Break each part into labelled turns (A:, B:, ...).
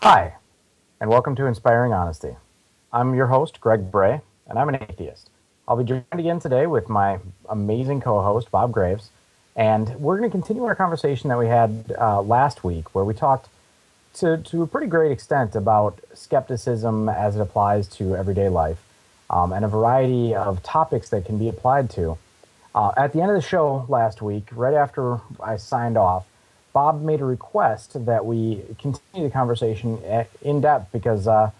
A: Hi, and welcome to Inspiring Honesty. I'm your host, Greg Brahe, and I'm an atheist. I'll be joined again today with my amazing co host, Bob Greaves, and we're going to continue our conversation that we had last week, where we talked to a pretty great extent about skepticism as it applies to everyday life and a variety of topics that can be applied to. At the end of the show last week, right after I signed off, Bob made a request that we continue the conversation in depth because I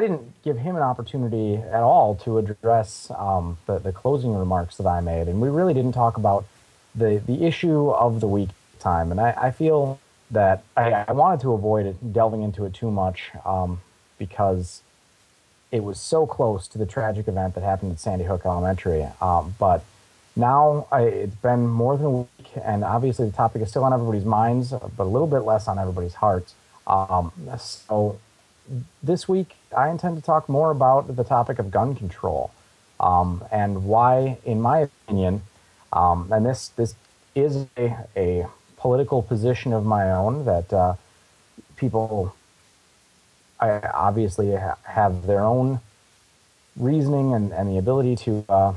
A: didn't give him an opportunity at all to address the closing remarks that I made, and we really didn't talk about the issue of the week time. And I feel that I wanted to avoid delving into it too much because it was so close to the tragic event that happened at Sandy Hook Elementary. But now it's been more than a week, and obviously the topic is still on everybody's minds, but a little bit less on everybody's hearts. So this week, I intend to talk more about the topic of gun control and why, in my opinion, and this is a political position of my own that people obviously have their own reasoning and the ability to.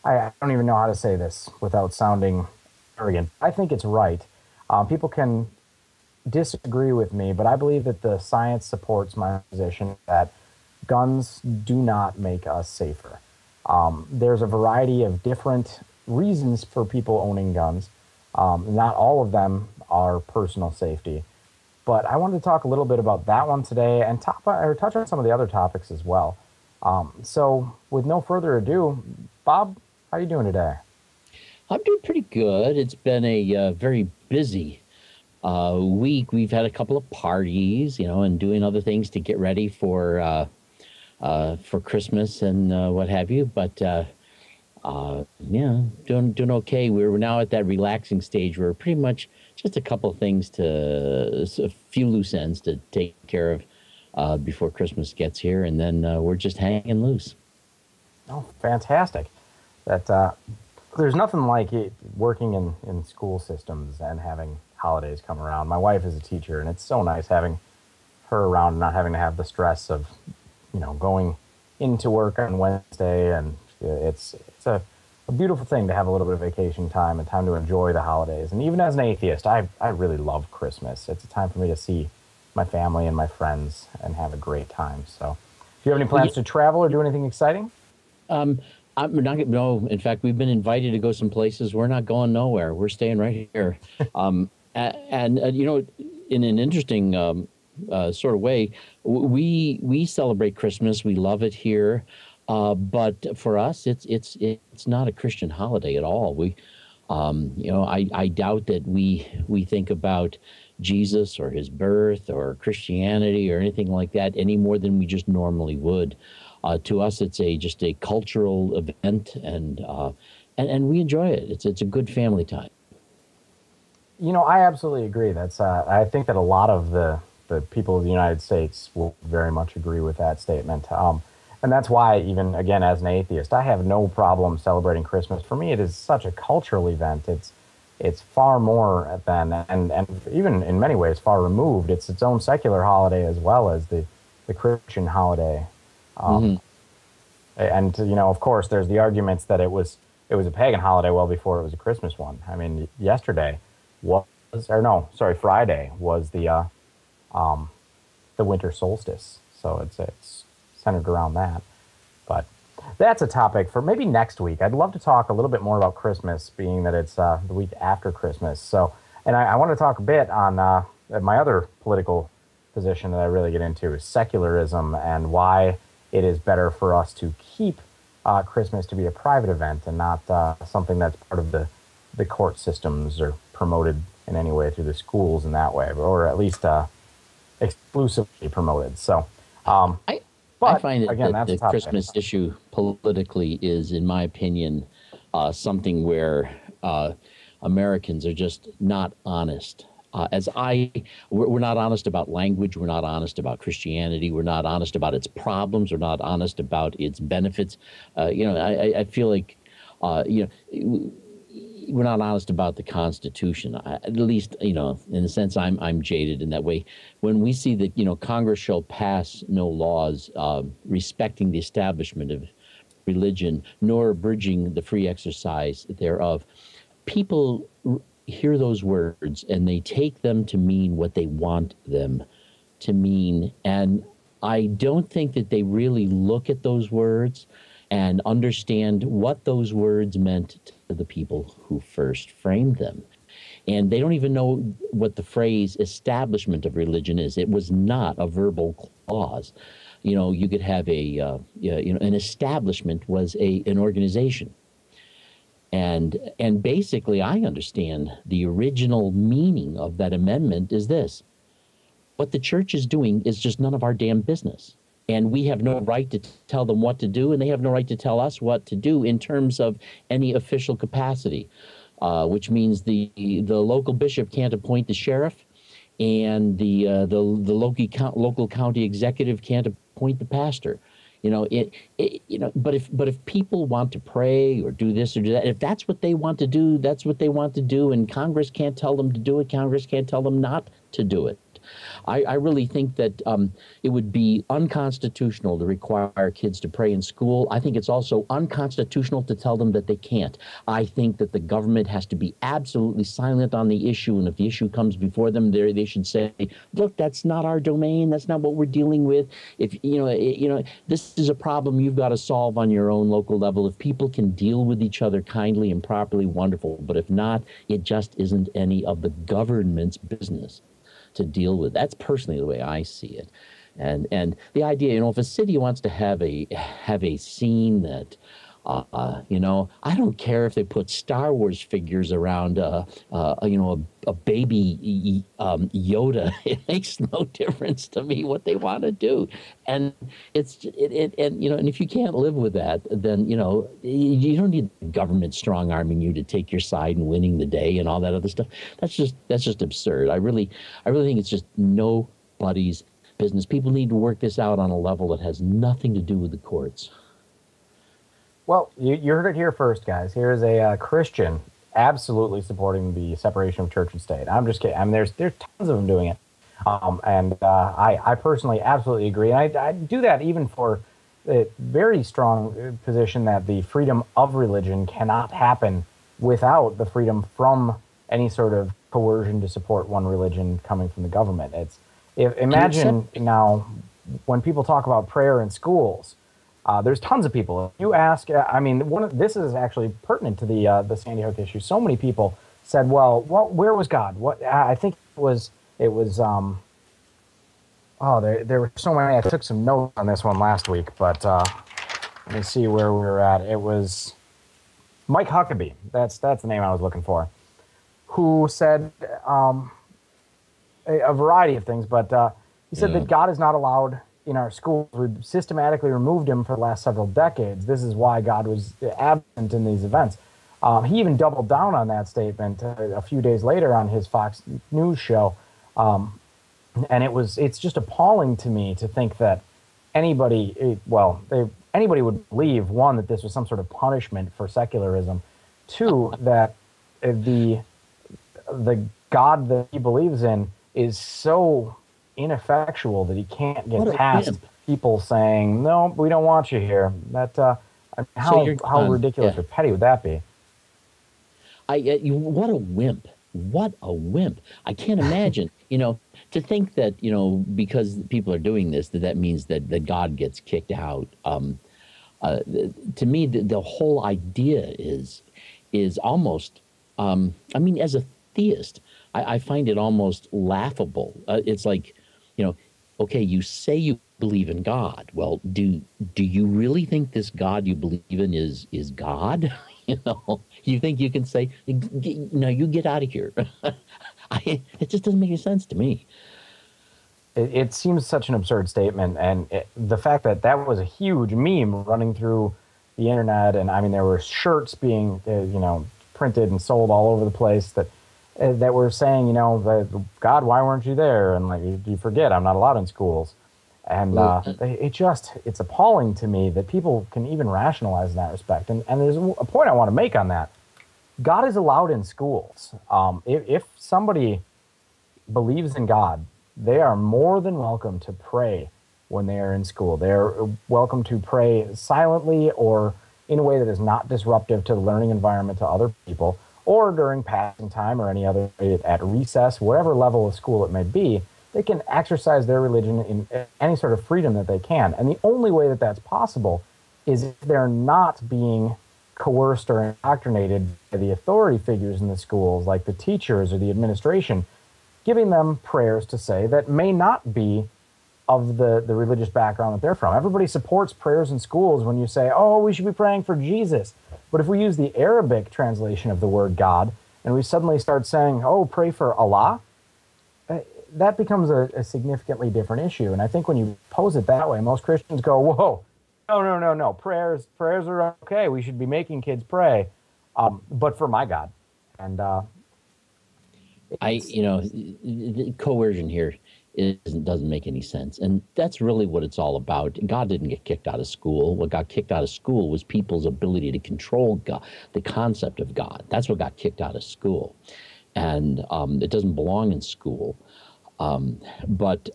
A: I don't even know how to say this without sounding arrogant. I think it's right. People can disagree with me, but I believe that the science supports my position that guns do not make us safer. There's a variety of different reasons for people owning guns. Not all of them are personal safety. But I wanted to talk a little bit about that one today and touch on some of the other topics as well. So with no further ado, Bob, how are you doing today?
B: I'm doing pretty good. It's been a very busy week. We've had a couple of parties, and doing other things to get ready for Christmas and what have you. But yeah, doing okay. We're now at that relaxing stage where pretty much just a couple of things a few loose ends to take care of before Christmas gets here, and then we're just hanging loose.
A: Oh, fantastic. That there's nothing like it working in school systems and having holidays come around. My wife is a teacher, and it's so nice having her around and not having to have the stress of, going into work on Wednesday. And it's a beautiful thing to have a little bit of vacation time and time to enjoy the holidays. And even as an atheist, I really love Christmas. It's a time for me to see my family and my friends and have a great time. So, do you have any plans to travel or do anything exciting?
B: I'm not. No, in fact, we've been invited to go some places. We're not going nowhere. We're staying right here. And in an interesting sort of way, we celebrate Christmas. We love it here, but for us, it's not a Christian holiday at all. I doubt that we think about Jesus or his birth or Christianity or anything like that any more than we just normally would. To us, it's just a cultural event, and we enjoy it. It's a good family time.
A: I absolutely agree. I think that a lot of the people of the United States will very much agree with that statement. And that's why, even again, as an atheist, I have no problem celebrating Christmas. For me, it is such a cultural event. It's far more than, and even in many ways, far removed. It's its own secular holiday as well as the Christian holiday.
B: Mm-hmm.
A: And of course, there's the arguments that it was a pagan holiday well before it was a Christmas one. I mean, Friday was the winter solstice, so it's centered around that. But that's a topic for maybe next week. I'd love to talk a little bit more about Christmas, being that it's the week after Christmas. So, and I want to talk a bit on my other political position that I really get into is secularism and why it is better for us to keep Christmas to be a private event and not something that's part of the court systems or promoted in any way through the schools in that way, or at least exclusively promoted. So,
B: I find
A: again,
B: that the Christmas issue politically is, in my opinion, something where Americans are just not honest. We're not honest about language. We're not honest about Christianity. We're not honest about its problems. We're not honest about its benefits. I feel like, we're not honest about the Constitution. At least, in a sense, I'm jaded in that way. When we see that, Congress shall pass no laws respecting the establishment of religion, nor abridging the free exercise thereof, people hear those words and they take them to mean what they want them to mean. And I don't think that they really look at those words and understand what those words meant to the people who first framed them. And they don't even know what the phrase establishment of religion is. It was not a verbal clause. You could have an establishment was an organization. And basically, I understand the original meaning of that amendment is this: what the church is doing is just none of our damn business. And we have no right to tell them what to do, and they have no right to tell us what to do in terms of any official capacity, which means the local bishop can't appoint the sheriff, and the local county executive can't appoint the pastor. But if people want to pray or do this or do that, if that's what they want to do, that's what they want to do, and Congress can't tell them to do it. Congress can't tell them not to do it. I really think that it would be unconstitutional to require kids to pray in school. I think it's also unconstitutional to tell them that they can't. I think that the government has to be absolutely silent on the issue, and if the issue comes before them, they should say, "Look, that's not our domain. That's not what we're dealing with. If this is a problem you've got to solve on your own local level. If people can deal with each other kindly and properly, wonderful. But if not, it just isn't any of the government's business to deal with." That's personally the way I see it. And the idea, if a city wants to have a scene that, I don't care if they put Star Wars figures around, a baby Yoda. It makes no difference to me what they want to do. And and if you can't live with that, then you don't need the government strong arming you to take your side and winning the day and all that other stuff. That's just absurd. I really think it's just nobody's business. People need to work this out on a level that has nothing to do with the courts.
A: Well, you heard it here first, guys. Here's a Christian absolutely supporting the separation of church and state. I'm just kidding. I mean, there's tons of them doing it. I personally absolutely agree. And I do that even for the very strong position that the freedom of religion cannot happen without the freedom from any sort of coercion to support one religion coming from the government. Imagine now when people talk about prayer in schools. There's tons of people. If you ask, this is actually pertinent to the Sandy Hook issue. So many people said, "Well, where was God?" I think it was. There were so many. I took some notes on this one last week, but let me see where we were at. It was Mike Huckabee. That's the name I was looking for, who said a variety of things, but he said that God is not allowed in our schools. We've systematically removed him for the last several decades. This is why God was absent in these events. He even doubled down on that statement a few days later on his Fox News show. And it's just appalling to me to think that anybody would believe, one, that this was some sort of punishment for secularism, two, that the God that he believes in is so ineffectual that he can't get past people saying, "No, we don't want you here." How ridiculous or petty would that be?
B: What a wimp! What a wimp! I can't imagine. To think that because people are doing this, that means that God gets kicked out. To me, the whole idea is almost. As a theist, I find it almost laughable. It's like, okay, you say you believe in God. Well, do you really think this God you believe in is God? You think you can say, "No, you get out of here." It just doesn't make any sense to me.
A: It seems such an absurd statement, and the fact that was a huge meme running through the internet, and there were shirts being printed and sold all over the place that were saying, "God, why weren't you there?" And you forget, I'm not allowed in schools. And it's appalling to me that people can even rationalize in that respect. And there's a point I want to make on that. God is allowed in schools. If somebody believes in God, they are more than welcome to pray when they are in school. They're welcome to pray silently or in a way that is not disruptive to the learning environment to other people, or during passing time or any other, at recess, whatever level of school it may be. They can exercise their religion in any sort of freedom that they can. And the only way that that's possible is if they're not being coerced or indoctrinated by the authority figures in the schools, like the teachers or the administration, giving them prayers to say that may not be of the religious background that they're from. Everybody supports prayers in schools when you say, oh, we should be praying for Jesus. But if we use the Arabic translation of the word God and we suddenly start saying, oh, pray for Allah, that becomes a significantly different issue. And I think when you pose it that way, most Christians go, whoa, no. Prayers are okay. We should be making kids pray, but for my God. And
B: the coercion here doesn't make any sense. And that's really what it's all about. God didn't get kicked out of school. What got kicked out of school was people's ability to control God, the concept of God. That's what got kicked out of school. And it doesn't belong in school. But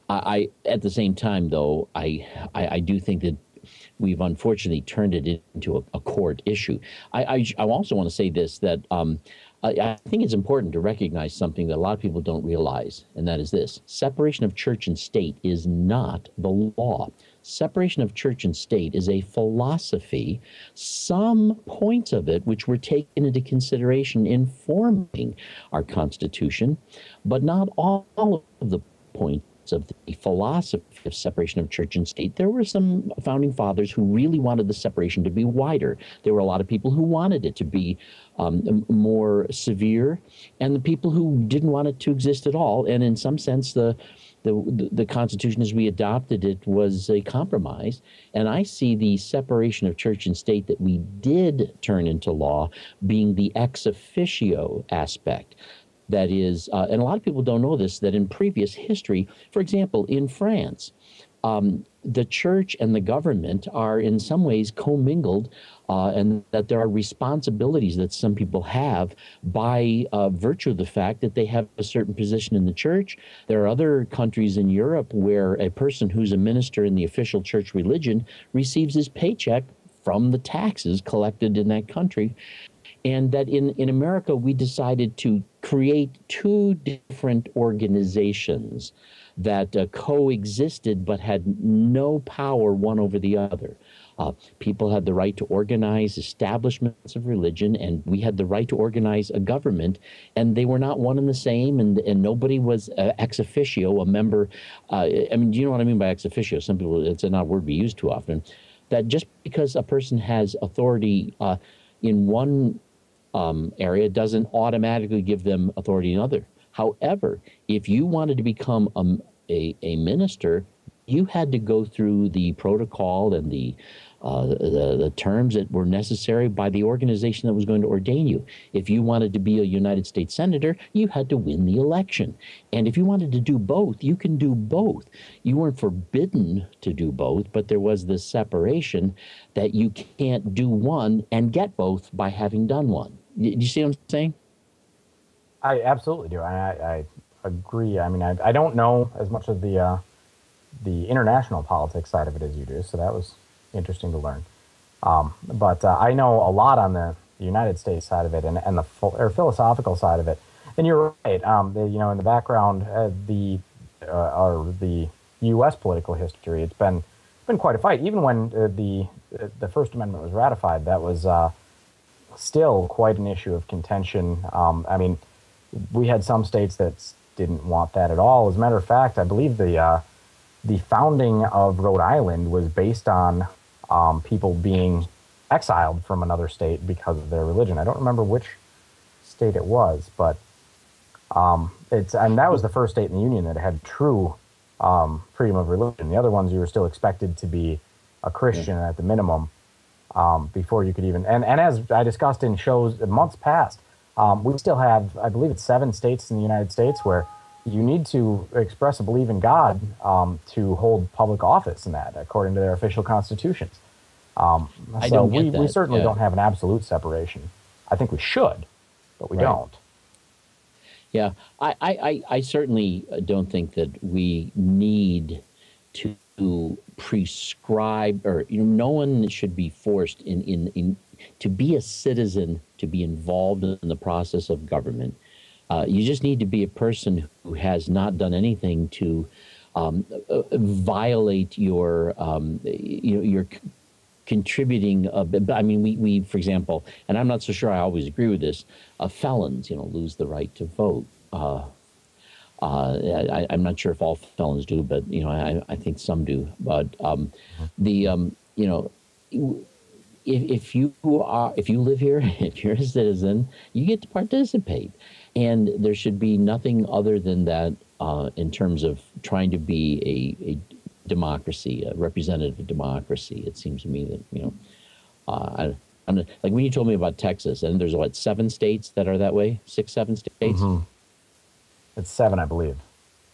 B: I at the same time, though, I do think that we've unfortunately turned it into a court issue. I also want to say this, that I think it's important to recognize something that a lot of people don't realize, and that is this: separation of church and state is not the law. Separation of church and state is a philosophy, some points of it which were taken into consideration in forming our Constitution, but not all of the points of the philosophy of separation of church and state. There were some founding fathers who really wanted the separation to be wider. There were a lot of people who wanted it to be more severe, and the people who didn't want it to exist at all. And in some sense, the Constitution as we adopted it was a compromise. And I see the separation of church and state that we did turn into law being the ex officio aspect. That is, and a lot of people don't know this, that in previous history, for example, in France, the church and the government are in some ways commingled, and that there are responsibilities that some people have by virtue of the fact that they have a certain position in the church. There are other countries in Europe where a person who's a minister in the official church religion receives his paycheck from the taxes collected in that country. And that in America, we decided to create two different organizations that coexisted but had no power one over the other. People had the right to organize establishments of religion, and we had the right to organize a government, and they were not one and the same, and nobody was ex officio, a member. I mean, do you know what I mean by ex officio? Some people, it's not a word we use too often. That just because a person has authority in one area doesn't automatically give them authority in another. However, if you wanted to become a minister, you had to go through the protocol and the terms that were necessary by the organization that was going to ordain you. If you wanted to be a United States senator, you had to win the election. And if you wanted to do both, you can do both. You weren't forbidden to do both, but there was this separation that you can't do one and get both by having done one. Do you see what I'm saying?
A: I absolutely do. I agree. I mean, I don't know as much of the international politics side of it as you do, so that was interesting to learn. But I know a lot on the United States side of it and the philosophical side of it. And you're right. In the background, the U.S. political history, it's been quite a fight. Even when the First Amendment was ratified, that was still quite an issue of contention. I mean, we had some states that didn't want that at all. As a matter of fact, I believe the founding of Rhode Island was based on people being exiled from another state because of their religion. I don't remember which state it was, but that was the first state in the Union that had true freedom of religion. The other ones, you were still expected to be a Christian at the minimum before you could even. And as I discussed in shows months past, we still have, I believe it's 7 states in the United States where you need to express a belief in God to hold public office in that, according to their official constitutions.
B: I don't get that.
A: We certainly don't have an absolute separation. I think we should, but we
B: Right.
A: don't.
B: Yeah, I certainly don't think that we need to prescribe, or no one should be forced in to be a citizen, to be involved in the process of government. You just need to be a person who has not done anything to violate your contributing. I mean, we, for example, and I'm not so sure I always agree with this. Felons, lose the right to vote. I'm not sure if all felons do, but I think some do. But the if you live here, if you're a citizen, you get to participate, and there should be nothing other than that in terms of trying to be a democracy, a representative democracy. It seems to me that I'm like when you told me about Texas, and there's what, 7 states that are that way, 6, 7 states.
A: Mm-hmm. It's 7, I believe.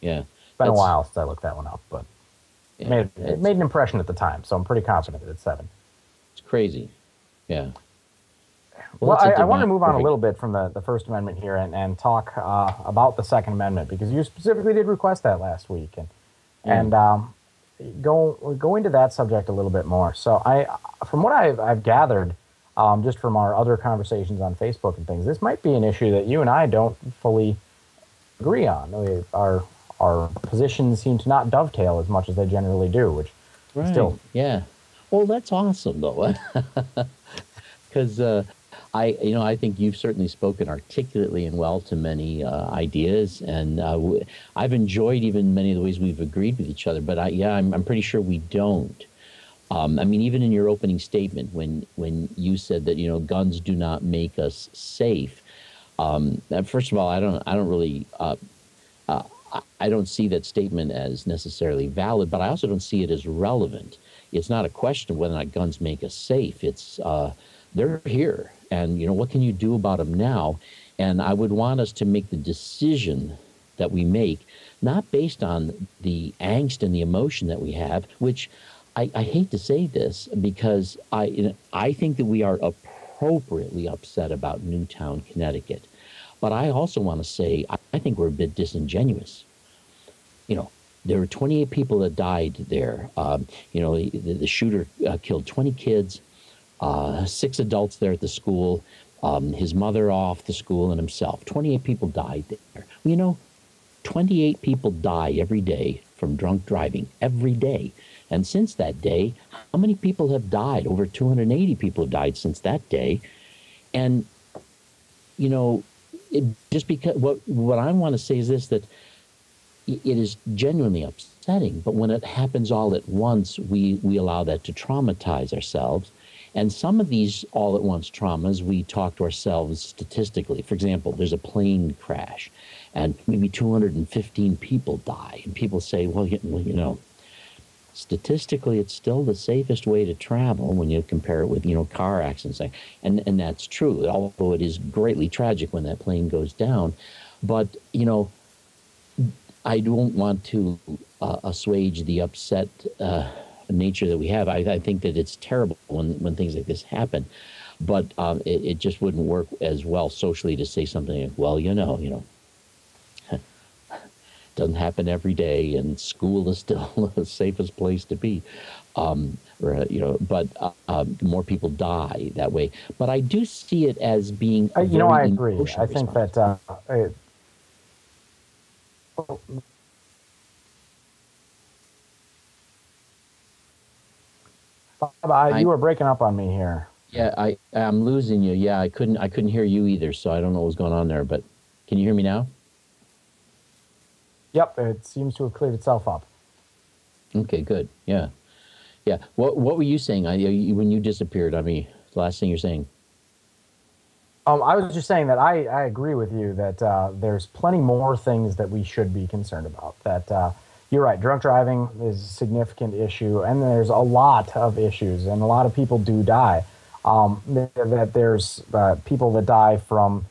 B: Yeah,
A: It's been a while since I looked that one up, but
B: yeah,
A: it made an impression at the time, so I'm pretty confident that it's 7.
B: it's crazy. Yeah.
A: Well, I want to move on a little bit from the First Amendment here and talk about the Second Amendment, because you specifically did request that last week, and go into that subject a little bit more. So from what I've gathered, just from our other conversations on Facebook and things, this might be an issue that you and I don't fully agree on. Our positions seem to not dovetail as much as they generally do, which still,
B: yeah. Well, that's awesome though, because I think you've certainly spoken articulately and well to many ideas, and I've enjoyed even many of the ways we've agreed with each other. But I'm pretty sure we don't. I mean, even in your opening statement, when you said that guns do not make us safe. First of all, I don't really. I don't see that statement as necessarily valid, but I also don't see it as relevant. It's not a question of whether or not guns make us safe. It's they're here, and what can you do about them now? And I would want us to make the decision that we make not based on the angst and the emotion that we have, which I hate to say this because I think that we are appropriately upset about Newtown, Connecticut. But I also want to say I think we're a bit disingenuous. There were 28 people that died there. The shooter killed 20 kids, 6 adults there at the school, his mother off the school, and himself. 28 people died there. 28 people die every day from drunk driving, every day. And since that day, how many people have died? Over 280 people have died since that day. And, just because what I want to say is this, that it is genuinely upsetting, but when it happens all at once, we allow that to traumatize ourselves. And some of these all at once traumas, we talk to ourselves statistically. For example, there's a plane crash and maybe 215 people die. And people say, well, statistically, it's still the safest way to travel when you compare it with, car accidents. And that's true, although it is greatly tragic when that plane goes down. But, I don't want to assuage the upset nature that we have. I think that it's terrible when things like this happen. But it just wouldn't work as well socially to say something like, well, doesn't happen every day, and school is still the safest place to be. But more people die that way. But I do see it as being
A: I agree. I think that you were breaking up on me here.
B: Yeah, I'm losing you. Yeah, I couldn't hear you either, so I don't know what was going on there. But can you hear me now?
A: Yep, it seems to have cleared itself up.
B: Okay, good. Yeah. What were you saying? When you disappeared, the last thing you're saying.
A: I was just saying that I agree with you that there's plenty more things that we should be concerned about. That you're right, drunk driving is a significant issue, and there's a lot of issues, and a lot of people do die. That there's people that die from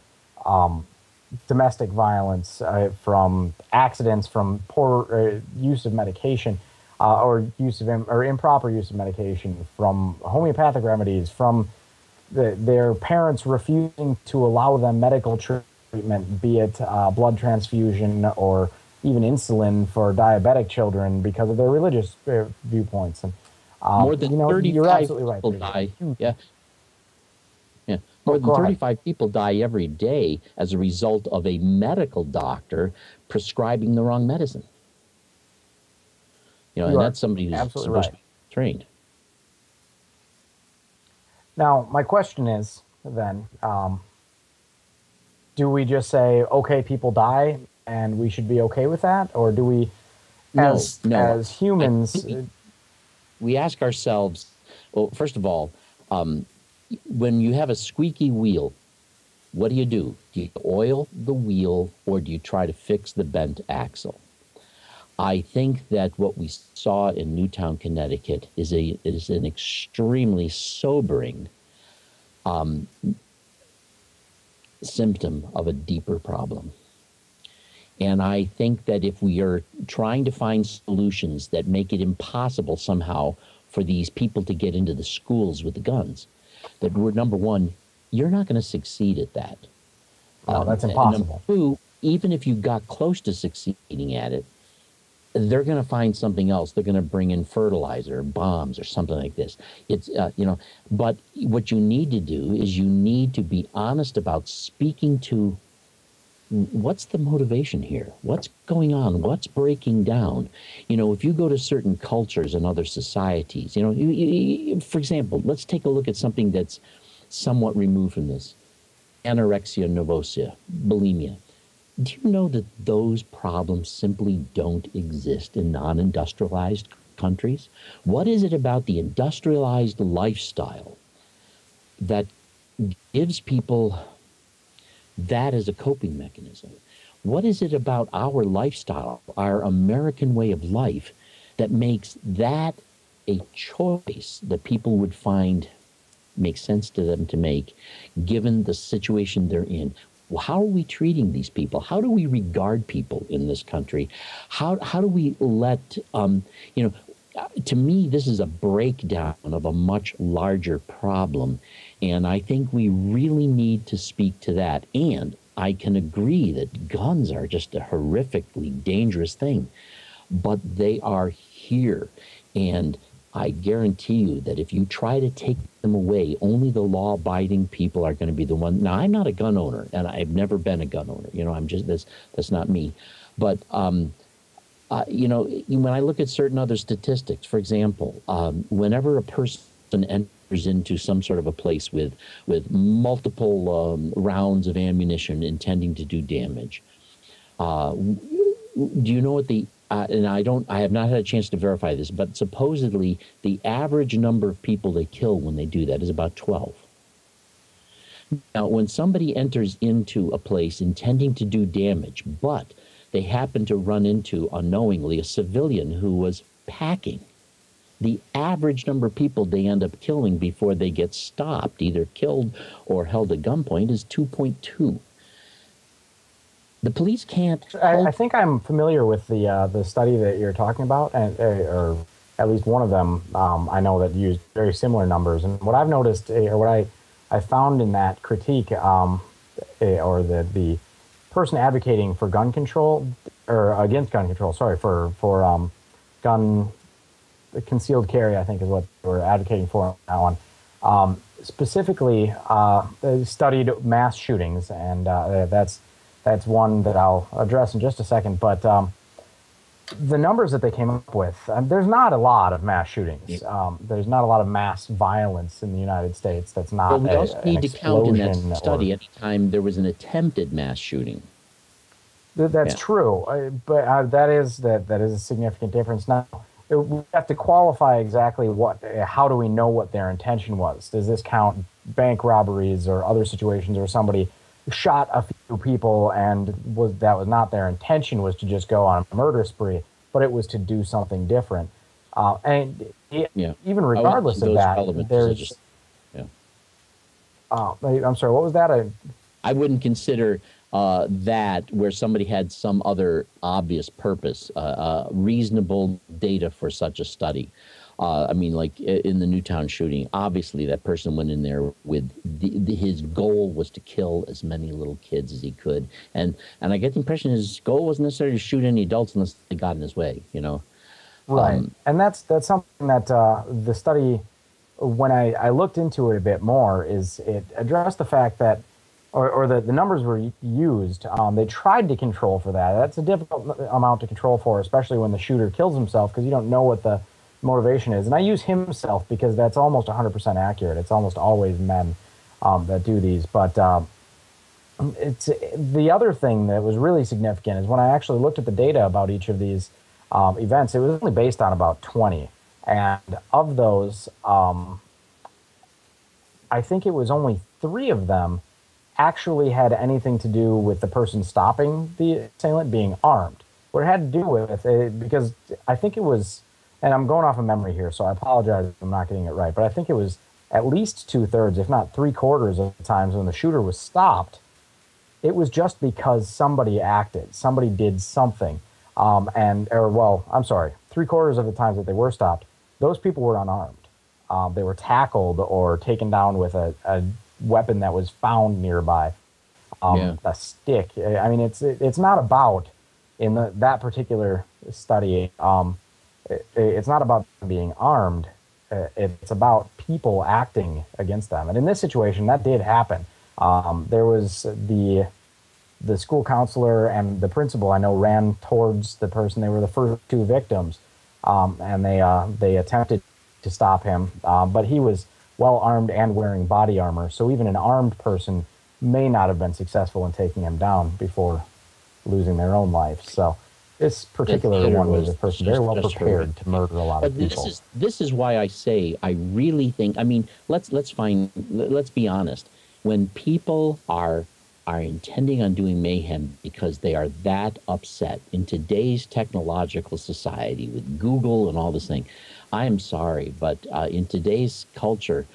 A: domestic violence, from accidents, from poor use of medication, or improper use of medication, from homeopathic remedies, from their parents refusing to allow them medical treatment, be it blood transfusion or even insulin for diabetic children because of their religious viewpoints. And
B: More than
A: you're
B: 35
A: absolutely right.
B: people die. Yeah. Yeah.
A: Oh,
B: More than
A: go ahead.
B: 35 people die every day as a result of a medical doctor prescribing the wrong medicine.
A: You
B: And
A: are
B: that's somebody who's
A: absolutely
B: supposed
A: right.
B: to be trained.
A: Now, my question is then, do we just say, okay, people die and we should be okay with that? Or do we,
B: No, no.
A: as
B: I
A: humans,
B: think we ask ourselves, well, first of all, when you have a squeaky wheel, what do? Do you oil the wheel or do you try to fix the bent axle? I think that what we saw in Newtown, Connecticut is an extremely sobering symptom of a deeper problem. And I think that if we are trying to find solutions that make it impossible somehow for these people to get into the schools with the guns, that we're, number one, you're not going to succeed at that.
A: no, that's
B: And number
A: impossible.
B: two, even if you got close to succeeding at it, they're going to find something else. They're going to bring in fertilizer, bombs, or something like this. It's But what you need to do is you need to be honest about speaking to what's the motivation here? What's going on? What's breaking down? If you go to certain cultures and other societies, for example, let's take a look at something that's somewhat removed from this: anorexia nervosa, bulimia. Do you know that those problems simply don't exist in non-industrialized countries? What is it about the industrialized lifestyle that gives people that as a coping mechanism? What is it about our lifestyle, our American way of life, that makes that a choice that people would find makes sense to them to make, given the situation they're in? How are we treating these people? How do we regard people in this country? How do we let, to me, this is a breakdown of a much larger problem. And I think we really need to speak to that. And I can agree that guns are just a horrifically dangerous thing, but they are here. And I guarantee you that if you try to take them away, only the law-abiding people are going to be the one. Now, I'm not a gun owner, and I've never been a gun owner. I'm just that's not me. But when I look at certain other statistics, for example, whenever a person enters into some sort of a place with multiple rounds of ammunition intending to do damage, do you know what and I have not had a chance to verify this, but supposedly the average number of people they kill when they do that is about 12. Now, when somebody enters into a place intending to do damage, but they happen to run into, unknowingly, a civilian who was packing, the average number of people they end up killing before they get stopped, either killed or held at gunpoint, is 2.2. The police can't.
A: I think I'm familiar with the study that you're talking about, and or at least one of them. I know that used very similar numbers. And what I've noticed, or what I found in that critique, or the person advocating for gun control or against gun control, sorry, for gun concealed carry, I think is what we're advocating for now on. Specifically, they studied mass shootings, and that's one that I'll address in just a second. But the numbers that they came up with, there's not a lot of mass shootings. There's not a lot of mass violence in the United States. That's not.
B: Well, we also need to count in that study any time there was an attempted mass shooting.
A: That's true, but that is a significant difference. Now, we have to qualify exactly how do we know what their intention was? Does this count bank robberies or other situations where somebody shot a few people and that was not their intention, was to just go on a murder spree, but it was to do something different? Even regardless of that, there's. I'm sorry, what was that?
B: I wouldn't consider that where somebody had some other obvious purpose, reasonable data for such a study. I mean, like in the Newtown shooting, obviously that person went in there with his goal was to kill as many little kids as he could, and I get the impression his goal wasn't necessarily to shoot any adults unless they got in his way, you know.
A: Right. And that's something that the study, when I looked into it a bit more, is it addressed the fact that, or the numbers were used. They tried to control for that. That's a difficult amount to control for, especially when the shooter kills himself, because you don't know what the motivation is. And I use himself because that's almost 100% accurate. It's almost always men that do these. But it's the other thing that was really significant is when I actually looked at the data about each of these events, it was only based on about 20. And of those, I think it was only 3 of them actually had anything to do with the person stopping the assailant being armed. What it had to do with it, because I think it was, and I'm going off of memory here, so I apologize if I'm not getting it right, but I think it was at least 2/3, if not 3/4 of the times when the shooter was stopped, it was just because somebody acted, somebody did something. I'm sorry, 3/4 of the times that they were stopped, those people were unarmed. They were tackled or taken down with a weapon that was found nearby, a stick. I mean, it's not about, in that particular study, it's not about being armed. It's about people acting against them. And in this situation, that did happen. There was the school counselor and the principal, I know, ran towards the person. They were the first 2 victims, and they attempted to stop him, but he was well armed and wearing body armor. So even an armed person may not have been successful in taking him down before losing their own life. So this particular one was a person very well prepared to murder a lot of people.
B: This is why I say I really think. I mean, let's be honest. When people are intending on doing mayhem because they are that upset in today's technological society with Google and all this thing, I am sorry, but in today's culture,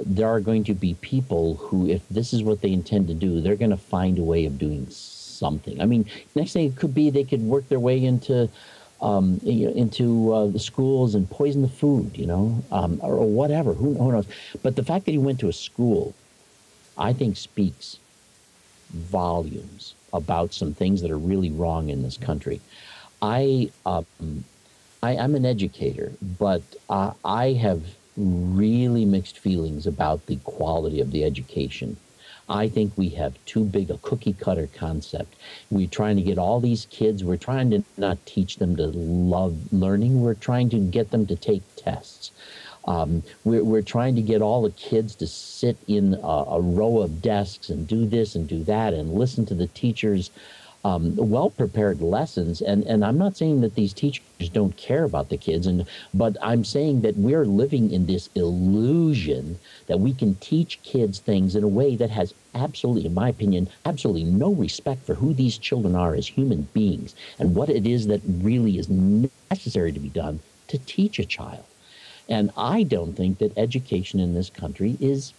B: there are going to be people who, if this is what they intend to do, they're going to find a way of doing something. I mean, next thing it could be they could work their way into the schools and poison the food, or whatever. Who knows? But the fact that he went to a school, I think, speaks volumes about some things that are really wrong in this country. I'm an educator, but I have really mixed feelings about the quality of the education. I think we have too big a cookie cutter concept. We're trying to get all these kids, we're trying to not teach them to love learning, we're trying to get them to take tests. We're trying to get all the kids to sit in a row of desks and do this and do that and listen to the teachers' well-prepared lessons. And I'm not saying that these teachers don't care about the kids, but I'm saying that we're living in this illusion that we can teach kids things in a way that has absolutely, in my opinion, absolutely no respect for who these children are as human beings and what it is that really is necessary to be done to teach a child. And I don't think that education in this country is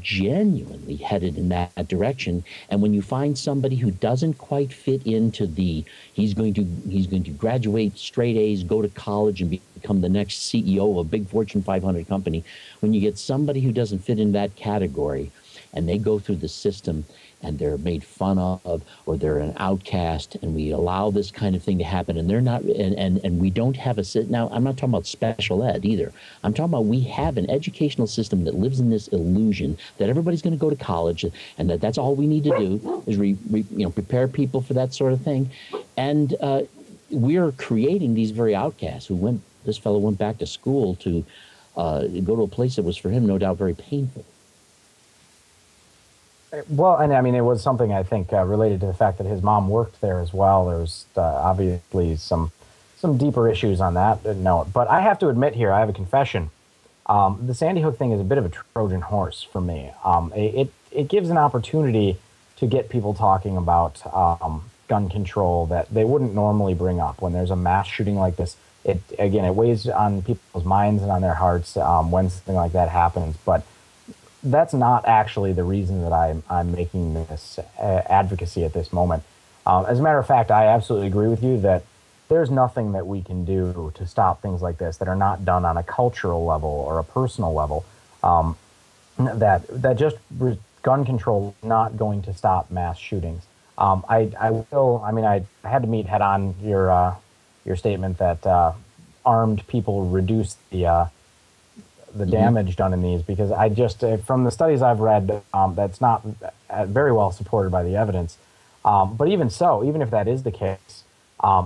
B: genuinely headed in that direction. And when you find somebody who doesn't quite fit into he's going to graduate straight A's, go to college and become the next CEO of a big Fortune 500 company, when you get somebody who doesn't fit in that category and they go through the system and they're made fun of, or they're an outcast, and we allow this kind of thing to happen, and they're not, and we don't have now I'm not talking about special ed either. I'm talking about we have an educational system that lives in this illusion that everybody's going to go to college, and that's all we need to do is prepare people for that sort of thing, and we're creating these very outcasts this fellow went back to school to go to a place that was for him no doubt very painful.
A: Well, and I mean, it was something I think related to the fact that his mom worked there as well. There was obviously some deeper issues on that note. But I have to admit here, I have a confession. The Sandy Hook thing is a bit of a Trojan horse for me. It gives an opportunity to get people talking about gun control that they wouldn't normally bring up when there's a mass shooting like this. It weighs on people's minds and on their hearts when something like that happens. But that's not actually the reason that I'm making this advocacy at this moment. As a matter of fact, I absolutely agree with you that there's nothing that we can do to stop things like this that are not done on a cultural level or a personal level. Um, that just gun control is not going to stop mass shootings. I will. I mean, I had to meet head on your statement that armed people reduce the
B: Hmm.
A: damage done in these, because I just from the studies I've read, that's not very well supported by the evidence. But even so, even if that is the case,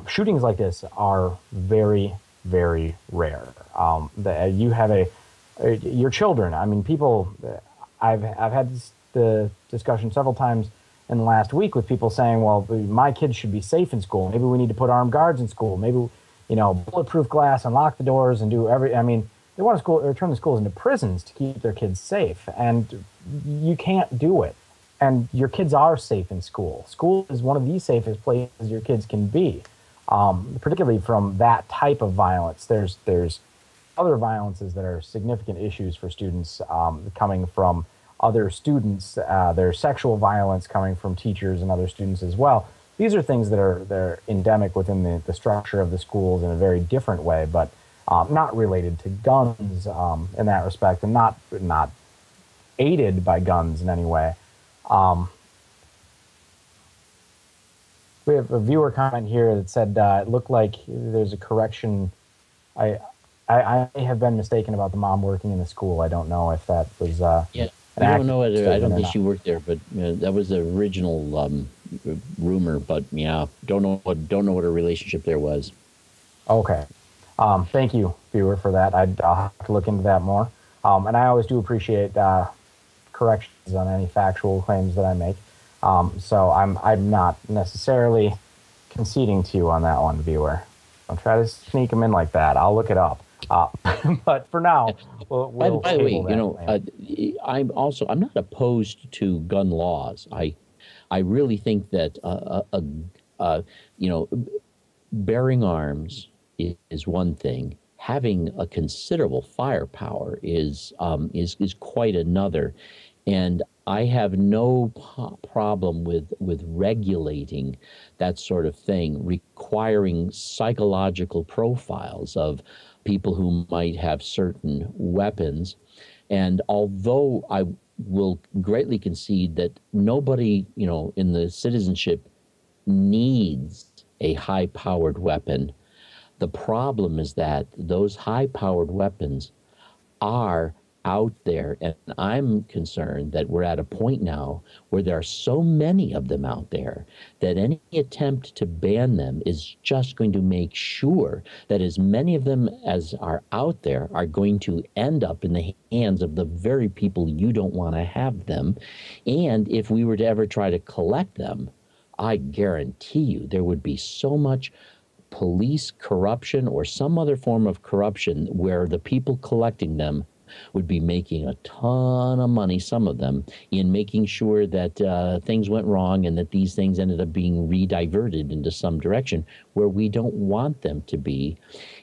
A: shootings like this are very, very rare. You have your children. I mean, people. I've had the discussion several times in the last week with people saying, "Well, my kids should be safe in school. Maybe we need to put armed guards in school. Maybe, bulletproof glass and lock the doors and do every." I mean, they want to school or turn the schools into prisons to keep their kids safe, and you can't do it. And your kids are safe in school. School is one of the safest places your kids can be, particularly from that type of violence. There's other violences that are significant issues for students, coming from other students. There's sexual violence coming from teachers and other students as well. These are things that are they're endemic within the structure of the schools in a very different way, but not related to guns in that respect, and not aided by guns in any way. Um, we have a viewer comment here that said it looked like there's a correction. I, I may have been mistaken about the mom working in the school. I don't know if that was
B: Yeah,
A: an
B: we don't
A: accurate
B: know whether. I
A: statement
B: don't
A: or
B: think
A: not.
B: she worked there, but that was the original rumor. But yeah, don't know what her relationship there was.
A: Okay. Thank you, viewer, for that. I'll have to look into that more. And I always do appreciate corrections on any factual claims that I make. So I'm not necessarily conceding to you on that one, viewer. Don't try to sneak them in like that. I'll look it up. But for now, we'll
B: By the way,
A: table that claim.
B: I'm not opposed to gun laws. I really think that you know bearing arms is one thing. Having a considerable firepower is quite another, and I have no problem with regulating that sort of thing, requiring psychological profiles of people who might have certain weapons. And although I will greatly concede that nobody, in the citizenship needs a high powered weapon. The problem is that those high powered weapons are out there. And I'm concerned that we're at a point now where there are so many of them out there that any attempt to ban them is just going to make sure that as many of them as are out there are going to end up in the hands of the very people you don't want to have them. And if we were to ever try to collect them, I guarantee you there would be so much police corruption or some other form of corruption where the people collecting them would be making a ton of money, some of them, in making sure that things went wrong and that these things ended up being rediverted into some direction where we don't want them to be.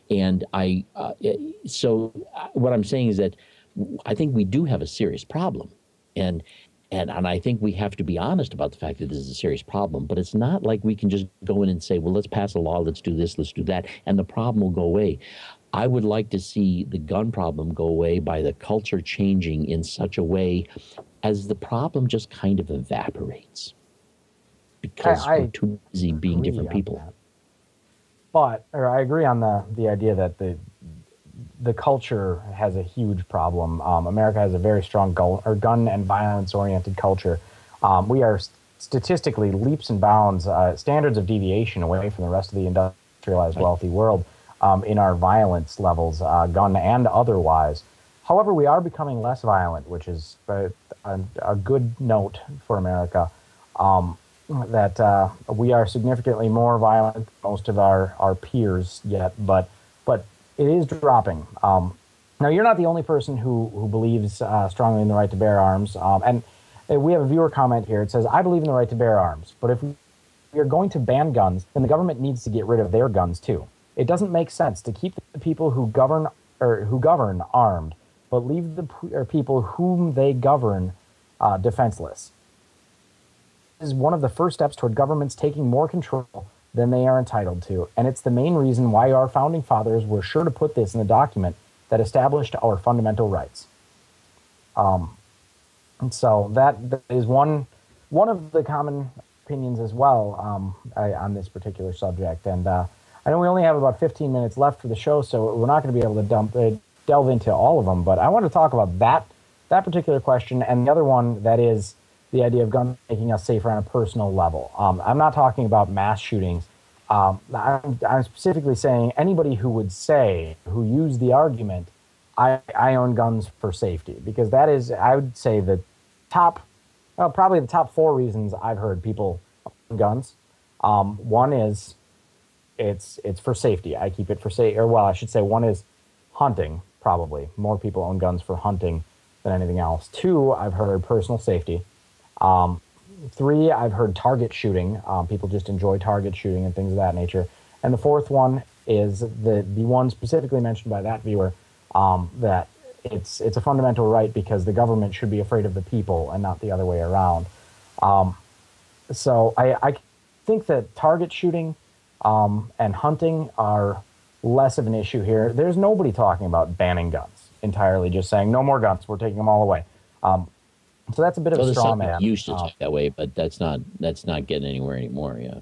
B: And what I'm saying is that I think we do have a serious problem. And and I think we have to be honest about the fact that this is a serious problem. But it's not like we can just go in and say, well, let's pass a law, let's do this, let's do that, and the problem will go away. I would like to see the gun problem go away by the culture changing in such a way as the problem just kind of evaporates because we're
A: I
B: too busy being
A: agree
B: different
A: on
B: people.
A: that, or I agree on the idea that the culture has a huge problem. America has a very strong gun and violence oriented culture. We are statistically leaps and bounds, standards of deviation away from the rest of the industrialized,
B: Right.
A: wealthy world in our violence levels, gun and otherwise. However, we are becoming less violent, which is a good note for America. That we are significantly more violent than most of our peers yet, but it is dropping. Now, you're not the only person who believes strongly in the right to bear arms. And we have a viewer comment here. It says, I believe in the right to bear arms, but if we are going to ban guns, then the government needs to get rid of their guns too. It doesn't make sense to keep the people who govern armed, but leave the people whom they govern defenseless. Is one of the first steps toward governments taking more control than they are entitled to. And it's the main reason why our founding fathers were sure to put this in the document that established our fundamental rights. And so that is one of the common opinions as well on this particular subject. And I know we only have about 15 minutes left for the show, so we're not going to be able to delve into all of them. But I want to talk about that particular question, and the other one that is the idea of guns making us safer on a personal level. I'm not talking about mass shootings. I'm specifically saying anybody who use the argument, I own guns for safety, because that is, I would say, probably the top four reasons I've heard people own guns. One is it's for safety. I keep it for safety, or well, I should say one is hunting. Probably more people own guns for hunting than anything else. Two, I've heard personal safety. Three, I've heard target shooting. People just enjoy target shooting and things of that nature. And the fourth one is the one specifically mentioned by that viewer, that it's a fundamental right because the government should be afraid of the people and not the other way around. So I think that target shooting and hunting are less of an issue here. There's nobody talking about banning guns entirely, just saying no more guns, we're taking them all away. So that's a bit of a straw man.
B: Used to talk that way, but that's not getting anywhere anymore. Yeah,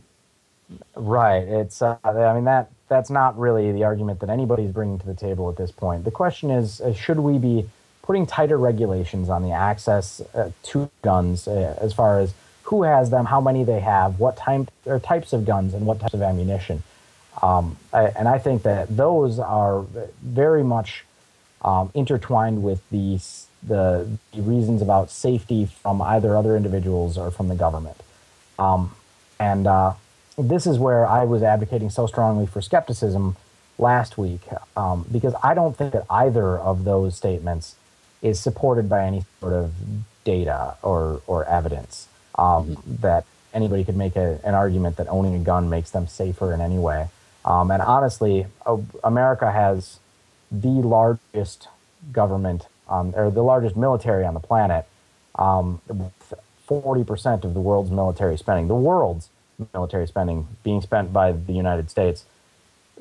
A: right. It's I mean that's not really the argument that anybody's bringing to the table at this point. The question is, should we be putting tighter regulations on the access to guns, as far as who has them, how many they have, what types of guns, and what types of ammunition? And I think that those are very much intertwined with the reasons about safety from either other individuals or from the government. And this is where I was advocating so strongly for skepticism last week, because I don't think that either of those statements is supported by any sort of data or evidence that anybody could make an argument that owning a gun makes them safer in any way. And honestly, America has the largest government, or the largest military on the planet, with 40% of the world's military spending. The world's military spending being spent by the United States.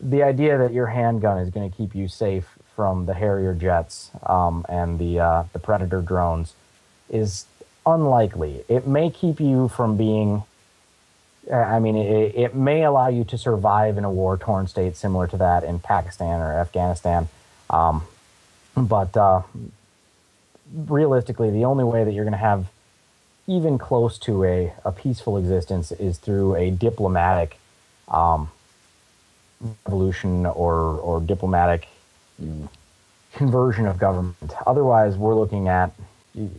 A: The idea that your handgun is going to keep you safe from the Harrier jets and the Predator drones is unlikely. It may keep you from being... I mean, it may allow you to survive in a war-torn state similar to that in Pakistan or Afghanistan. But realistically, the only way that you're going to have even close to a peaceful existence is through a diplomatic revolution or diplomatic conversion of government. Otherwise, we're looking at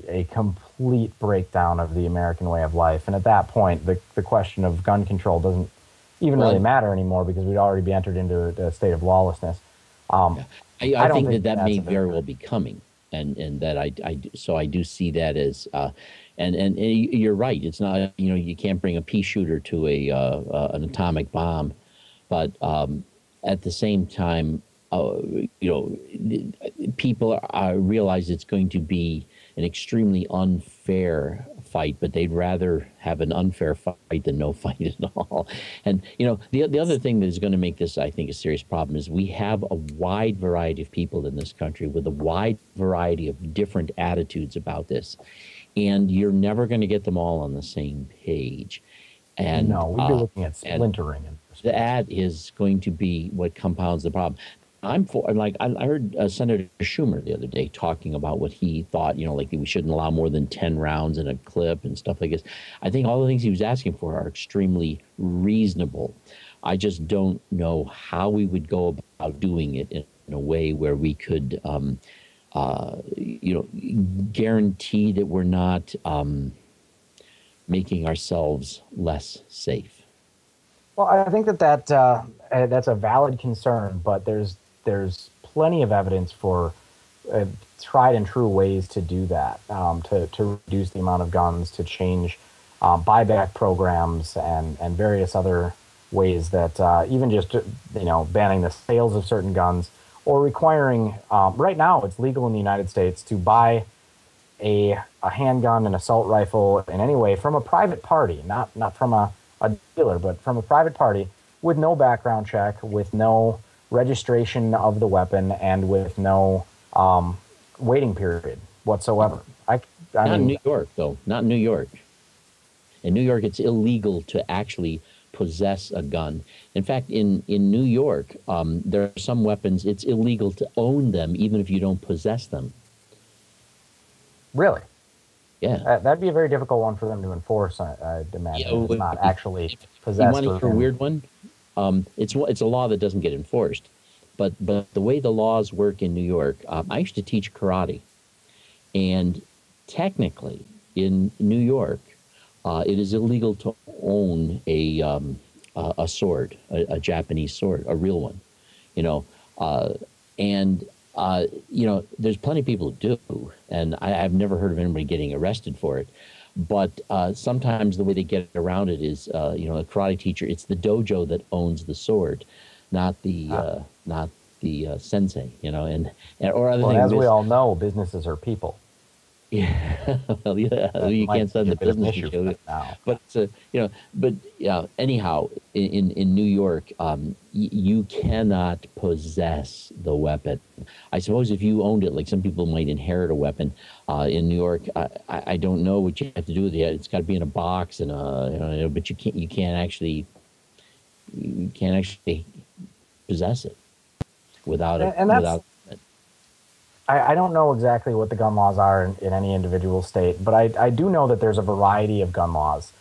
A: a complete breakdown of the American way of life. And at that point, the question of gun control doesn't even really matter anymore, because we'd already be entered into a state of lawlessness.
B: I think that may very well be coming. And that I do see that as, and you're right. It's not, you can't bring a pea shooter to an atomic bomb, but at the same time, people realize it's going to be an extremely unfair fight, but they'd rather have an unfair fight than no fight at all. And, the other thing that is going to make this, I think, a serious problem is we have a wide variety of people in this country with a wide variety of different attitudes about this. And you're never going to get them all on the same page. And
A: no, we'd be looking at splintering.
B: That is going to be what compounds the problem. I heard Senator Schumer the other day talking about what he thought, like we shouldn't allow more than 10 rounds in a clip and stuff like this. I think all the things he was asking for are extremely reasonable. I just don't know how we would go about doing it in a way where we could, guarantee that we're not making ourselves less safe.
A: Well, I think that's a valid concern, but there's plenty of evidence for tried and true ways to do that, to reduce the amount of guns, to change buyback programs and various other ways that even just banning the sales of certain guns, or requiring right now it's legal in the United States to buy a handgun, an assault rifle in any way from a private party, not from a dealer, but from a private party, with no background check, with no registration of the weapon, and with no waiting period whatsoever. I
B: Not in
A: mean,
B: New York, though. Not in New York. In New York, it's illegal to actually possess a gun. In fact, in New York, there are some weapons, it's illegal to own them even if you don't possess them.
A: really,
B: Yeah.
A: that'd be a very difficult one for them to enforce. I'd
B: Yeah,
A: imagine if it's not actually
B: if you
A: possessed
B: want to hear a
A: within.
B: weird one? It's a law that doesn't get enforced. But the way the laws work in New York, I used to teach karate. And technically, in New York, it is illegal to own a sword, a Japanese sword, a real one. You know, and there's plenty of people who do, and I've never heard of anybody getting arrested for it. But sometimes the way they get around it is, a karate teacher. It's the dojo that owns the sword, not the sensei. And or other
A: Well, and
B: thing
A: as we
B: is,
A: all know, businesses are people.
B: yeah, well, yeah,
A: That
B: you
A: might
B: can't send
A: be a
B: the
A: bit of an
B: business to
A: issue for them
B: show.
A: now.
B: But anyhow, in New York, you cannot possess the weapon. I suppose if you owned it, like some people might inherit a weapon, in New York, I don't know what you have to do with it. It's got to be in a box and but you can't actually possess it without a
A: And that's
B: without.
A: I don't know exactly what the gun laws are in any individual state, but I do know that there's a variety of gun laws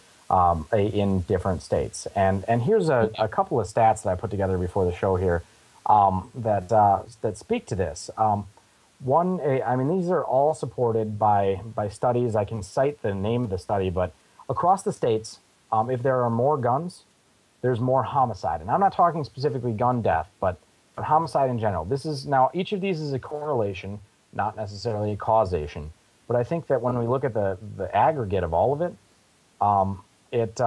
A: in different states. And here's a couple of stats that I put together before the show here that speak to this. I mean, these are all supported by studies. I can cite the name of the study, but across the states, if there are more guns, there's more homicide. And I'm not talking specifically gun death, but homicide in general. This is now each of these is a correlation, not necessarily a causation. But I think that when we look at the aggregate of all of it, it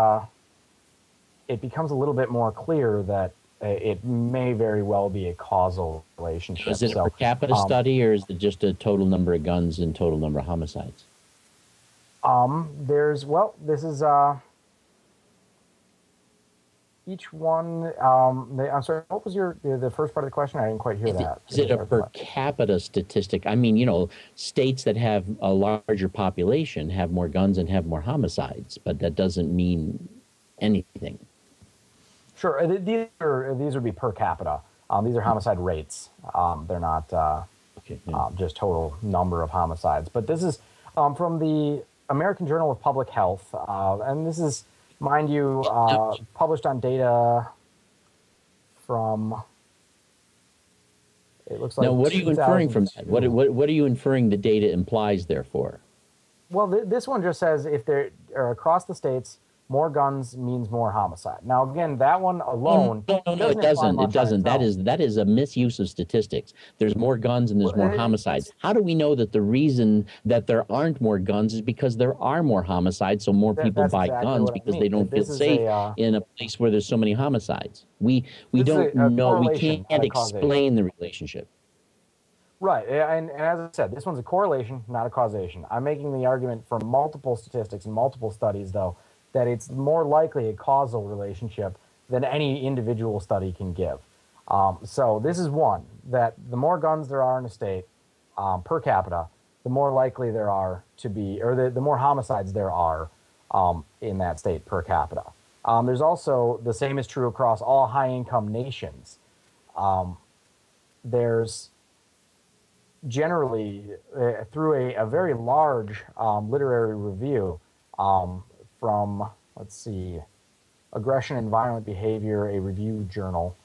A: it becomes a little bit more clear that it may very well be a causal relationship.
B: Is it a per capita study, or is it just a total number of guns and total number of homicides?
A: This is each one. I'm sorry. What was the first part of the question? I didn't quite hear that.
B: Is it a per capita statistic? I mean, states that have a larger population have more guns and have more homicides, but that doesn't mean anything.
A: Sure. These would be per capita. These are homicide rates. They're not
B: Okay, yeah.
A: just total number of homicides. But this is from the American Journal of Public Health, and this is, mind you, published on data from. It looks like.
B: Now, what are you inferring from that?
A: 2002.
B: What are you inferring the data implies, therefore?
A: Well, this one just says if there are across the states, more guns means more homicide. Now, again, that one alone.
B: No, it doesn't. It doesn't. That is a misuse of statistics. There's more guns and there's more homicides. How do we know that the reason that there aren't more guns is because there are more homicides, so more people buy guns because they don't feel safe in a place where there's so many homicides? We don't know. We can't explain the relationship.
A: Right, and as I said, this one's a correlation, not a causation. I'm making the argument from multiple statistics and multiple studies, though, that it's more likely a causal relationship than any individual study can give. So this is one, that the more guns there are in a state per capita, the more likely there are to be, or the more homicides there are in that state per capita. There's also, the same is true across all high-income nations. There's generally, through a very large literary review, from, let's see, Aggression and Violent Behavior, a review journal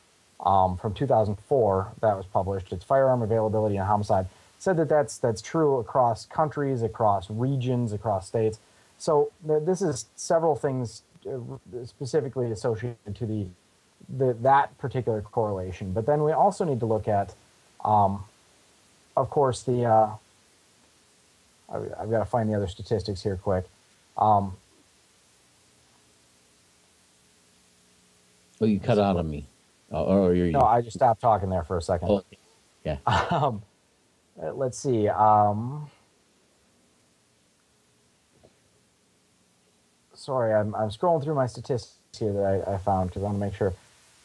A: from 2004 that was published. It's Firearm Availability and Homicide. Said that that's true across countries, across regions, across states. So this is several things specifically associated to that particular correlation. But then we also need to look at, of course, I've got to find the other statistics here quick.
B: Oh, you cut out on me. Or you're.
A: No, I just stopped talking there for a second.
B: Oh, yeah.
A: Let's see. Sorry, I'm scrolling through my statistics here that I found because I want to make sure.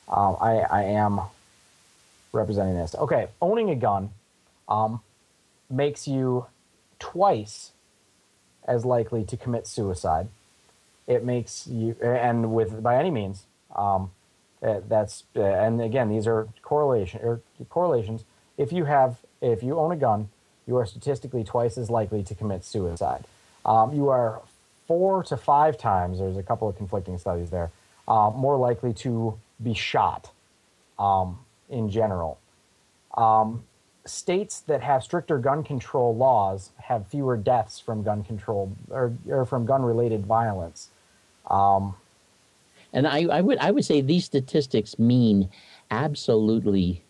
A: I am representing this. Okay, owning a gun um, makes you twice as likely to commit suicide. It makes you, and with by any means, and again, these are correlations. If you own a gun, you are statistically twice as likely to commit suicide. You are 4 to 5 times. There's a couple of conflicting studies there. More likely to be shot in general. States that have stricter gun control laws have fewer deaths from gun control or from gun related violence.
B: And I would say these statistics mean absolutely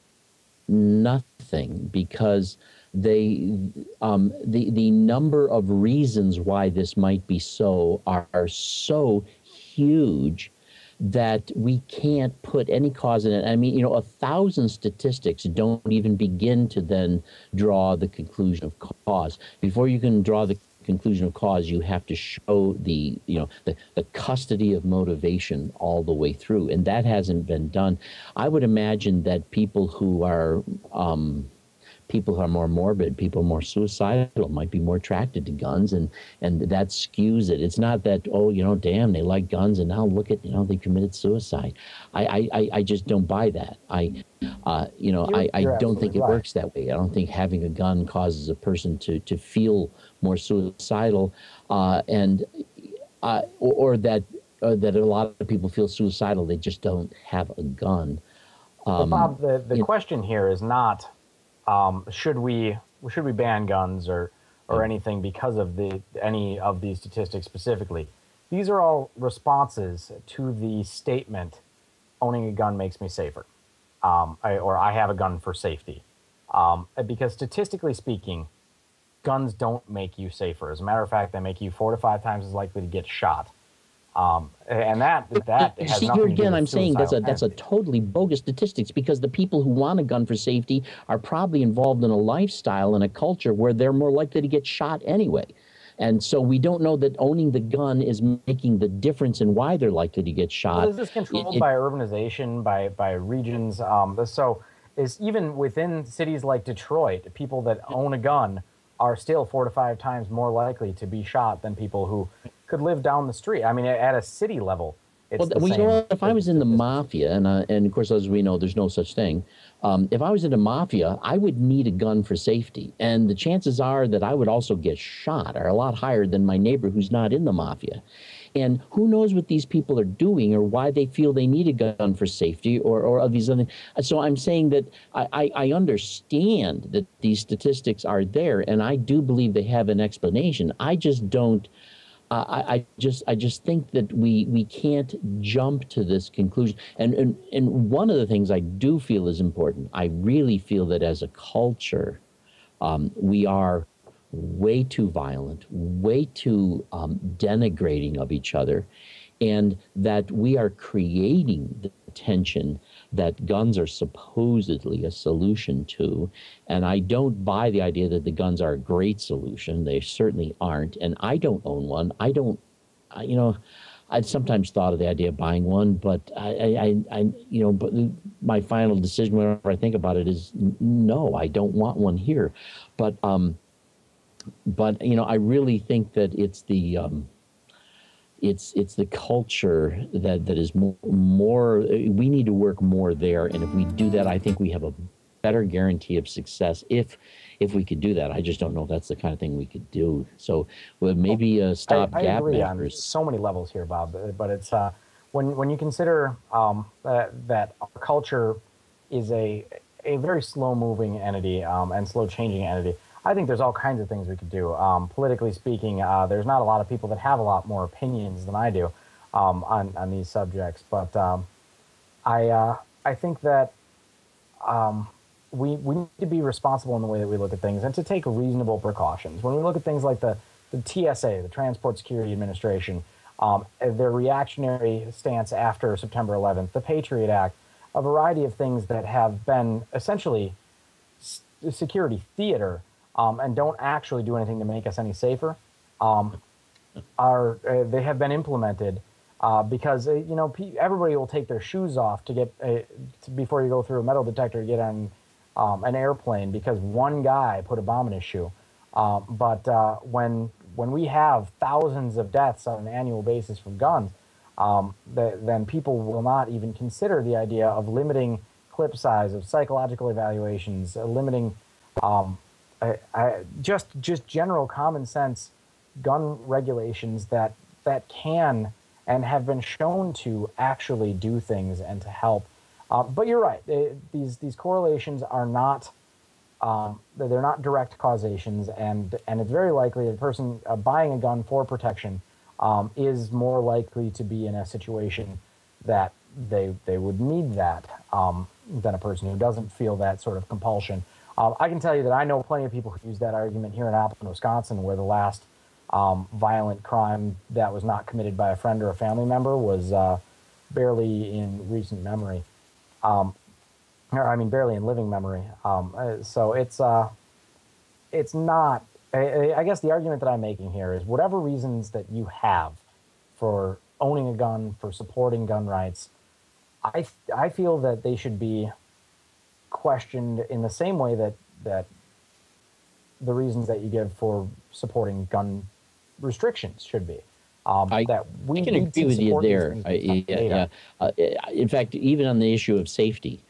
B: nothing because the number of reasons why this might be so are so huge that we can't put any cause in it. I mean, 1,000 statistics don't even begin to then draw the conclusion of cause. Before you can draw the conclusion of cause, you have to show the custody of motivation all the way through, and that hasn't been done. I would imagine that people who are more morbid, people more suicidal, might be more attracted to guns, and that skews it. It's not that, damn, they like guns, and now look at, they committed suicide. I just don't buy that. I don't think it works that way. I don't think having a gun causes a person to feel more suicidal, or that a lot of people feel suicidal. They just don't have a gun.
A: But Bob, the question here is not should we ban guns or anything because of any of these statistics specifically. These are all responses to the statement, owning a gun makes me safer, I have a gun for safety. Because statistically speaking, guns don't make you safer. As a matter of fact, they make you 4 to 5 times as likely to get shot. And that has
B: see,
A: nothing
B: here again,
A: to do with
B: I'm saying that's a
A: parenting.
B: totally bogus statistics because the people who want a gun for safety are probably involved in a lifestyle and a culture where they're more likely to get shot anyway. And so we don't know that owning the gun is making the difference in why they're likely to get shot.
A: Well, is this controlled by urbanization, by regions? So is even within cities like Detroit, people that own a gun are still 4 to 5 times more likely to be shot than people who could live down the street. I mean, at a city level, it's the same.
B: If I was in the mafia, and of course, as we know, there's no such thing. If I was in the mafia, I would need a gun for safety, and the chances are that I would also get shot are a lot higher than my neighbor who's not in the mafia. And who knows what these people are doing or why they feel they need a gun for safety or these other. So I'm saying that I understand that these statistics are there, and I do believe they have an explanation. I just don't. I just think that we can't jump to this conclusion. And one of the things I do feel is important. I really feel that as a culture, we are way too violent, way too denigrating of each other, and that we are creating the tension that guns are supposedly a solution to. And I don't buy the idea that the guns are a great solution. They certainly aren't. And I don't own one. I'd sometimes thought of the idea of buying one, but but my final decision whenever I think about it is no, I don't want one here. But I really think that it's the culture that is more. We need to work more there, and if we do that, I think we have a better guarantee of success. If we could do that, I just don't know if that's the kind of thing we could do. So maybe a stopgap
A: agree
B: measures.
A: on so many levels here, Bob. But it's when you consider that our culture is a very slow moving entity and slow changing entity. I think there's all kinds of things we could do. Politically speaking, there's not a lot of people that have a lot more opinions than I do on these subjects. But I think that we need to be responsible in the way that we look at things and to take reasonable precautions. When we look at things like the TSA, the Transport Security Administration, their reactionary stance after September 11th, the Patriot Act, a variety of things that have been essentially security theater and don't actually do anything to make us any safer, they have been implemented because everybody will take their shoes off before you go through a metal detector to get on an airplane because one guy put a bomb in his shoe. But when we have thousands of deaths on an annual basis from guns, then people will not even consider the idea of limiting clip size, of psychological evaluations, limiting just general common sense gun regulations that can and have been shown to actually do things and to help. But you're right; these correlations are not they're not direct causations, and it's very likely the person buying a gun for protection is more likely to be in a situation that they would need that than a person who doesn't feel that sort of compulsion. I can tell you that I know plenty of people who use that argument here in Appleton, Wisconsin, where the last violent crime that was not committed by a friend or a family member was barely in recent memory. Or I mean, barely in living memory. So it's not. I guess the argument that I'm making here is whatever reasons that you have for owning a gun, for supporting gun rights, I feel that they should be questioned in the same way that the reasons that you give for supporting gun restrictions should be. That we
B: I can
A: need
B: agree
A: to
B: with you
A: support these
B: there.
A: things based on
B: Yeah.
A: data.
B: In fact, even on the issue of safety,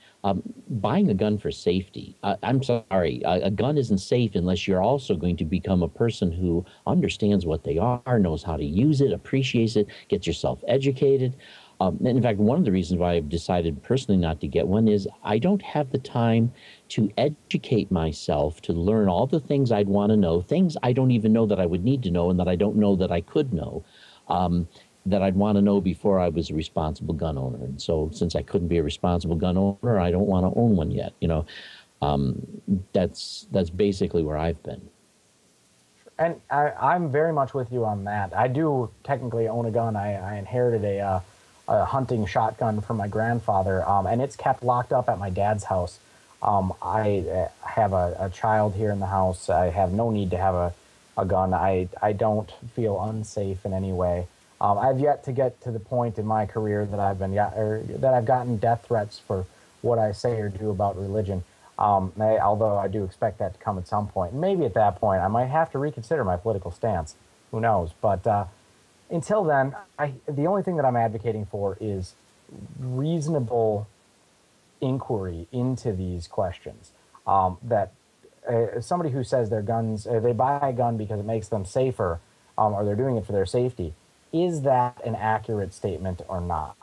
B: buying a gun for safety, I'm sorry, a gun isn't safe unless you're also going to become a person who understands what they are, knows how to use it, appreciates it, gets yourself educated. And in fact, one of the reasons why I've decided personally not to get one is I don't have the time to educate myself to learn all the things I'd want to know, things I don't even know that I would need to know and that I don't know that I could know. That I'd want to know before I was a responsible gun owner. And so since I couldn't be a responsible gun owner, I don't want to own one yet. That's basically where I've been.
A: And I'm very much with you on that. I do technically own a gun. I inherited a hunting shotgun from my grandfather, and it's kept locked up at my dad's house. I have a child here in the house. I have no need to have a gun. I don't feel unsafe in any way. I've yet to get to the point in my career that that I've gotten death threats for what I say or do about religion. Although I do expect that to come at some point. Maybe at that point, I might have to reconsider my political stance. Who knows? But until then, the only thing that I'm advocating for is reasonable inquiry into these questions. That somebody who says their guns, they buy a gun because it makes them safer, or they're doing it for their safety, is that an accurate statement or not?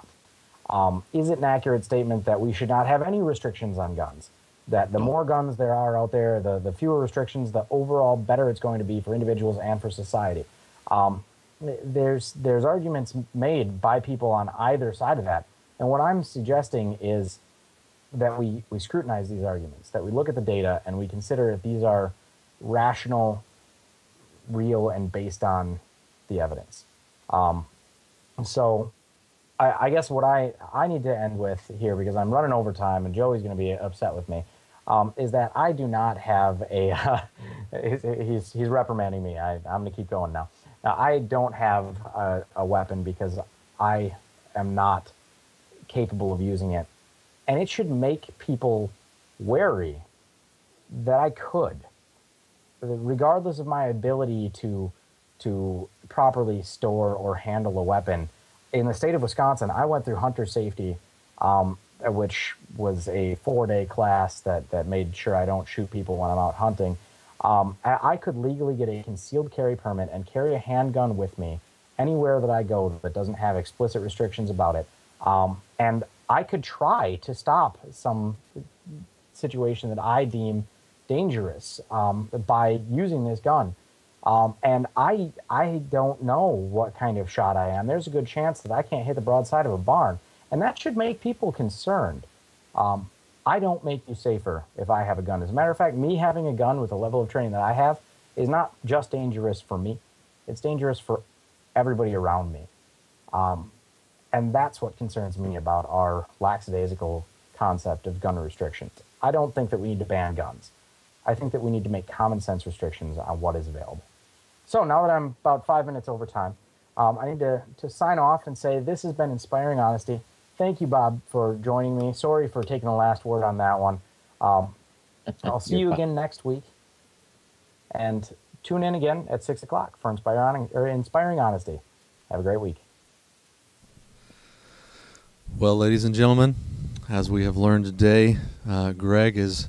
A: Is it an accurate statement that we should not have any restrictions on guns? That the more guns there are out there, the fewer restrictions, the overall better it's going to be for individuals and for society. There's arguments made by people on either side of that. And what I'm suggesting is that we scrutinize these arguments, that we look at the data and we consider if these are rational, real, and based on the evidence. So I guess what I need to end with here, because I'm running over time and Joey's going to be upset with me, is that I do not have a, he's reprimanding me. I'm going to keep going now. Now, I don't have a weapon because I am not capable of using it. And it should make people wary that I could, regardless of my ability to properly store or handle a weapon. In the state of Wisconsin, I went through hunter safety, which was a 4-day class that made sure I don't shoot people when I'm out hunting. I could legally get a concealed carry permit and carry a handgun with me anywhere that I go that doesn't have explicit restrictions about it. And I could try to stop some situation that I deem dangerous by using this gun. And I don't know what kind of shot I am. There's a good chance that I can't hit the broadside of a barn. And that should make people concerned. I don't make you safer if I have a gun. As a matter of fact, me having a gun with the level of training that I have is not just dangerous for me. It's dangerous for everybody around me. And that's what concerns me about our lackadaisical concept of gun restrictions. I don't think that we need to ban guns. I think that we need to make common sense restrictions on what is available. So now that I'm about 5 minutes over time, I need to sign off and say this has been Inspiring Honesty. Thank you, Bob, for joining me. Sorry for taking the last word on that one. I'll see you again next week. And tune in again at 6 o'clock for Inspiring Honesty. Have a great week.
C: Well, ladies and gentlemen, as we have learned today, Greg is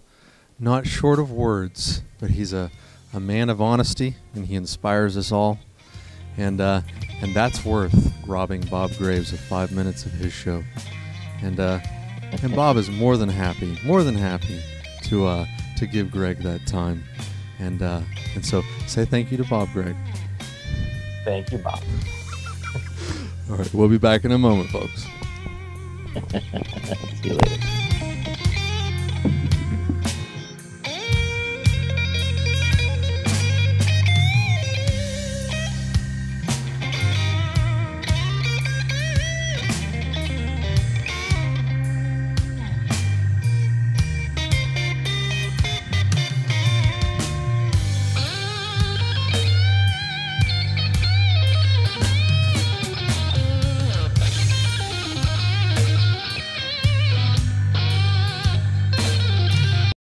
C: not short of words, but he's a man of honesty, and he inspires us all. And that's worth robbing Bob Greaves of 5 minutes of his show. And Bob is more than happy to give Greg that time. And so say thank you to Bob, Greg.
A: Thank you, Bob.
C: All right, we'll be back in a moment, folks.
B: See you later.